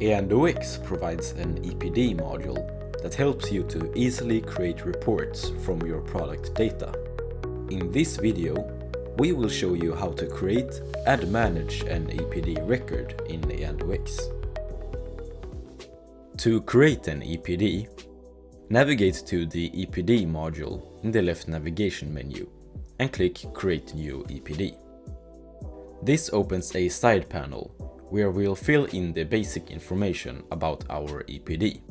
EandoX provides an EPD module that helps you to easily create reports from your product data. In this video, we will show you how to create and manage an EPD record in EandoX. To create an EPD, navigate to the EPD module in the left navigation menu and click Create New EPD. This opens a side panel where we'll fill in the basic information about our EPD.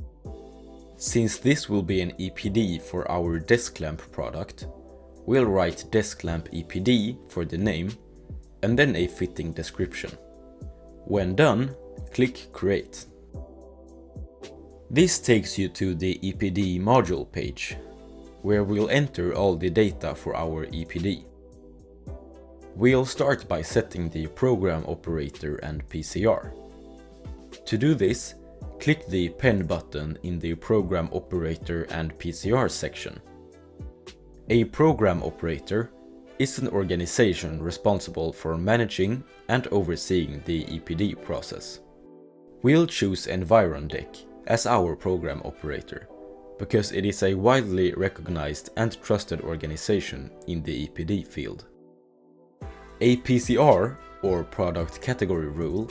Since this will be an EPD for our desk lamp product, we'll write desk lamp EPD for the name and then a fitting description. When done, click Create. This takes you to the EPD module page, where we'll enter all the data for our EPD. We'll start by setting the program operator and PCR. To do this, click the pen button in the program operator and PCR section. A program operator is an organization responsible for managing and overseeing the EPD process. We'll choose EnvironDeck as our program operator, because it is a widely recognized and trusted organization in the EPD field. A PCR, or Product Category Rule,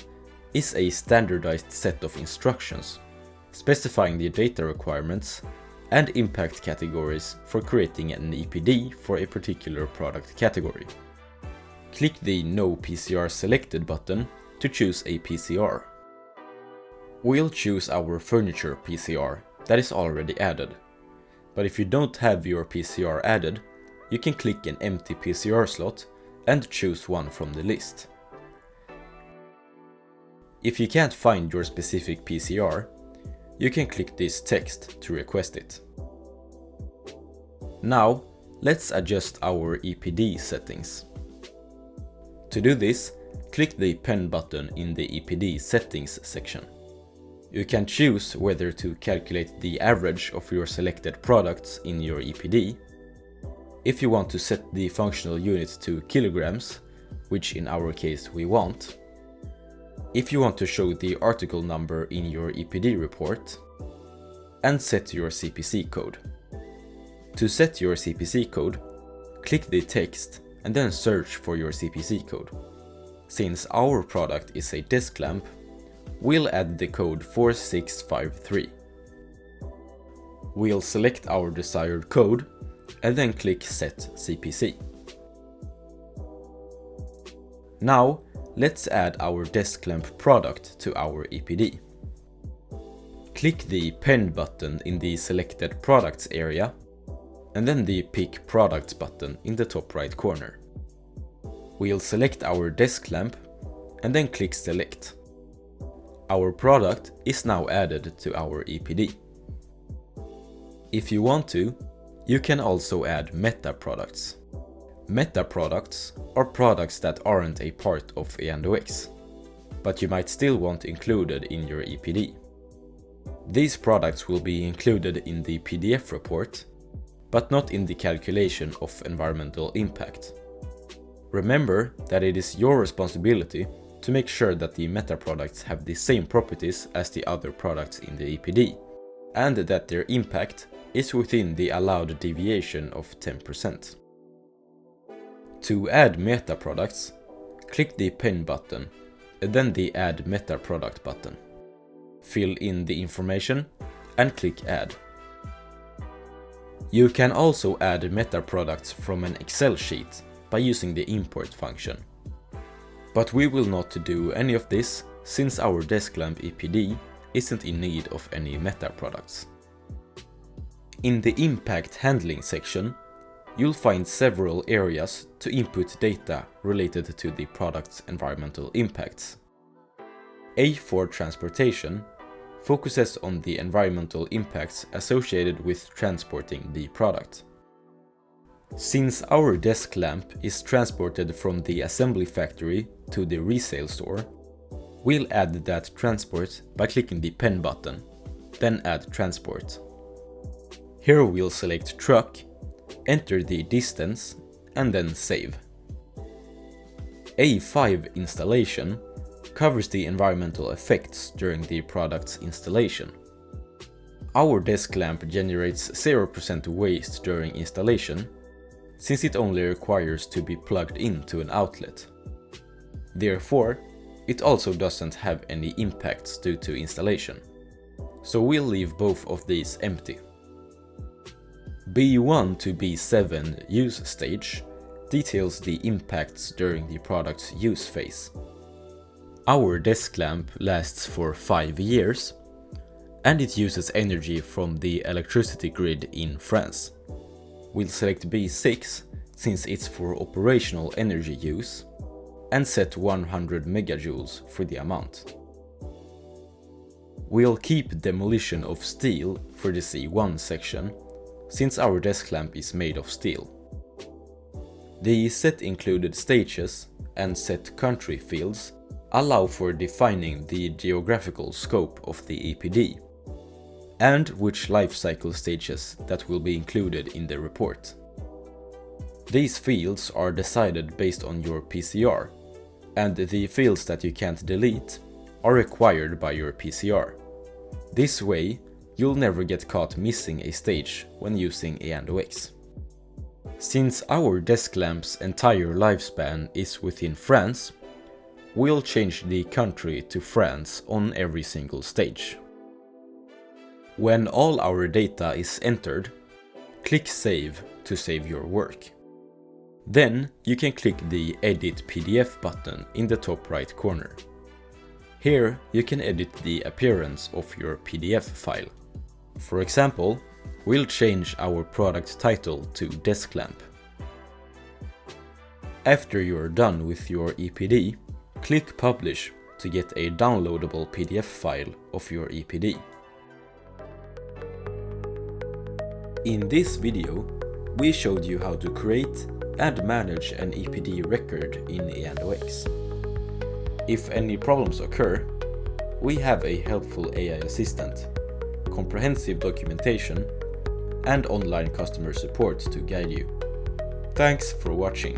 is a standardized set of instructions specifying the data requirements and impact categories for creating an EPD for a particular product category. Click the No PCR Selected button to choose a PCR. We'll choose our furniture PCR that is already added, but if you don't have your PCR added, you can click an empty PCR slot and choose one from the list. If you can't find your specific PCR, you can click this text to request it. Now, let's adjust our EPD settings. To do this, click the pen button in the EPD settings section. You can choose whether to calculate the average of your selected products in your EPD, if you want to set the functional unit to kilograms, which in our case we want, if you want to show the article number in your EPD report, and set your CPC code. To set your CPC code, click the text and then search for your CPC code. Since our product is a desk lamp, we'll add the code 4653. We'll select our desired code and then click Set CPC. Now, let's add our desk lamp product to our EPD. Click the Pen button in the Selected Products area, and then the Pick Products button in the top right corner. We'll select our desk lamp, and then click Select. Our product is now added to our EPD. If you want to, you can also add meta products. Meta products are products that aren't a part of EandoX, but you might still want included in your EPD. These products will be included in the PDF report, but not in the calculation of environmental impact. Remember that it is your responsibility to make sure that the meta products have the same properties as the other products in the EPD, and that their impact is within the allowed deviation of 10%. To add meta products, click the pen button and then the Add Meta Product button. Fill in the information and click Add. You can also add meta products from an Excel sheet by using the import function. But we will not do any of this since our desk lamp EPD isn't in need of any meta products. In the Impact Handling section, you'll find several areas to input data related to the product's environmental impacts. A for Transportation focuses on the environmental impacts associated with transporting the product. Since our desk lamp is transported from the assembly factory to the resale store, we'll add that transport by clicking the pen button, then add transport. Here we'll select truck, enter the distance, and then save. A5 installation covers the environmental effects during the product's installation. Our desk lamp generates 0% waste during installation, since it only requires to be plugged into an outlet. Therefore, it also doesn't have any impacts due to installation. So we'll leave both of these empty. B1 to B7 use stage details the impacts during the product's use phase. Our desk lamp lasts for 5 years, and it uses energy from the electricity grid in France. We'll select B6 since it's for operational energy use, and set 100 megajoules for the amount. We'll keep demolition of steel for the C1 section, since our desk lamp is made of steel. The set included stages and set country fields allow for defining the geographical scope of the EPD, and which life cycle stages that will be included in the report. These fields are decided based on your PCR, and the fields that you can't delete are required by your PCR. This way, you'll never get caught missing a stage when using EandoX. Since our desk lamp's entire lifespan is within France, we'll change the country to France on every single stage. When all our data is entered, click Save to save your work. Then you can click the Edit PDF button in the top right corner. Here you can edit the appearance of your PDF file. For example, we'll change our product title to Desk Lamp. After you're done with your EPD, click Publish to get a downloadable PDF file of your EPD. In this video, we showed you how to create and manage an EPD record in EandoX. If any problems occur, we have a helpful AI assistant, comprehensive documentation, and online customer support to guide you. Thanks for watching.